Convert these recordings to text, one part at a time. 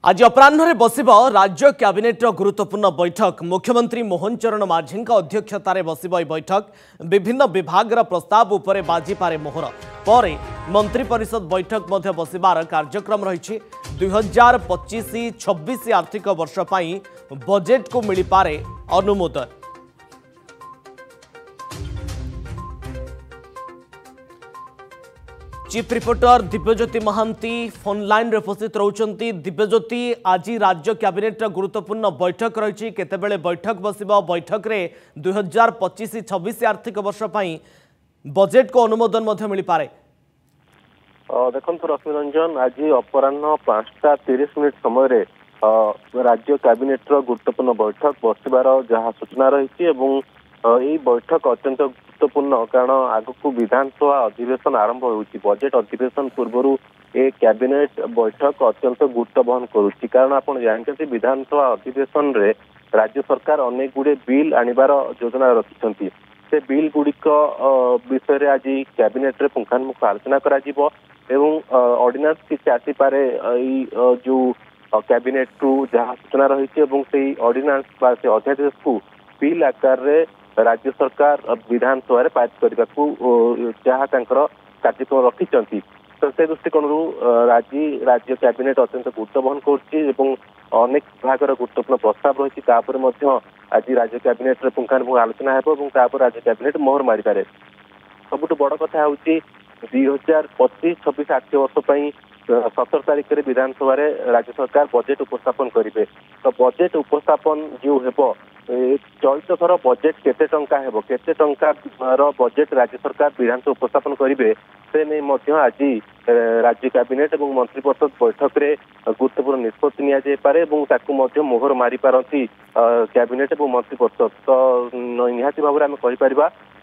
आज अपराह्न बसिब राज्य कैबिनेट गुरुत्वपूर्ण बैठक। मुख्यमंत्री मोहन चरण माझी अध्यक्षतार बसिब बैठक। विभिन्न विभाग प्रस्ताव उपरे बाजिपारे मोहर पर मंत्री परिषद बैठक मध्य बसिबार कार्यक्रम रही। 2025-26 आर्थिक वर्ष पई बजेट को मिल पारे अनुमोदन। Chief reporter Divyajyoti Mahanty phone line रे उपस्थित रहउचंती। दिव्यज्योति, आज राज्य कैबिनेट गुरुत्वपूर्ण बैठक रही। केतेबेले बैठक बसिबा बैठक रे 2025-26 आर्थिक वर्ष पई बजेट को अनुमोदन मध्य मिल पारे। देखंतु रश्मिरंजन, आज अपराह्न 5:30 समय रे राज्य कैबिनेट गुरुत्वपूर्ण बैठक बसिबार जहाँ सूचना रही। यही बैठक अत्यंत गुरुत्वपूर्ण कारण आगक विधानसभा अधिवेशन आरंभ होउची। बजेट अधिवेशन पूर्व ए कैबिनेट बैठक अत्यंत गुरुत्व बहन करुच्ची। कारण आपन जानते विधानसभा अधिवेशन रे राज्य सरकार अनेक गुड़े बिल आनिबार योजना रखिछंती। से बिल गुड़िक विषय रे आज कैबिनेट रे पुंखानुपुंख आलोचना करा जिवो एवं ऑर्डिनेंस किसी आसी पारे जो कैबिनेट रु जहाँ सूचना रही एवं से ऑर्डिनेंस बा से अध्यादेश को बिल आकार रे राज्य सरकार विधानसभा पास करने को जहाँ कार्यक्रम रखिंट। तो से दृष्टिकोण राज्य कैबिनेट अत्यंत गुरुत्व बहन करनेक विभाग गुरुत्वपूर्ण प्रस्ताव रही। आज राज्य कैबिनेट पुंखानुपुंख आलोचना हो राज्य कैबिनेट मोहर मारी पारे। सबुठ बड़ कथा हूँ 2025-26 आर्थिक वर्ष 17 तारीख में विधानसभा राज्य सरकार बजेट उपस्थापन करेंगे। तो बजेट उपस्थापन जो हेब चलित थर बजेट केते टंका हेब केते टंकार बजेट राज्य सरकार विधानसभा उपस्थापन करेंगे से नहीं आज राज्य कैबिनेट और मंत्री परिषद बैठक में गुरुत्वपूर्ण निष्पत्ति नि मोहर मारी पारती कैबिनेट और मंत्री परिषद। तो निहाती भाव में कहीपर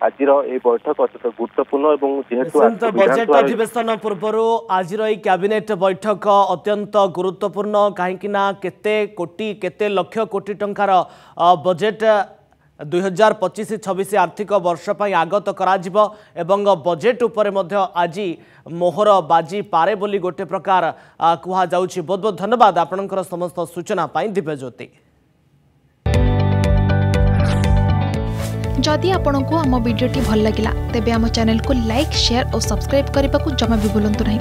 आज बैठक अत्यंत गुरुत्वपूर्ण जेहेतु बजेट अधिवेशन पूर्व आज कैबिनेट बैठक अत्यंत गुरुत्वपूर्ण कहीं केते कोटी केते लक्ष कोटी टंकार बजेट 2025-26 आर्थिक वर्ष पर आगत करा एवं बजेट उपरे मध्य आज मोहर बाजी पारे बोली गोटे प्रकार कहा जाउछि। बहुत बहुत धन्यवाद आपनकर समस्त सूचना पाई दिव्यज्योति। जदि आपंक आम भिडी भल लगा तेब आम चैनल को लाइक शेयर और सब्सक्राइब करने को जमा भी भूलु नहीं।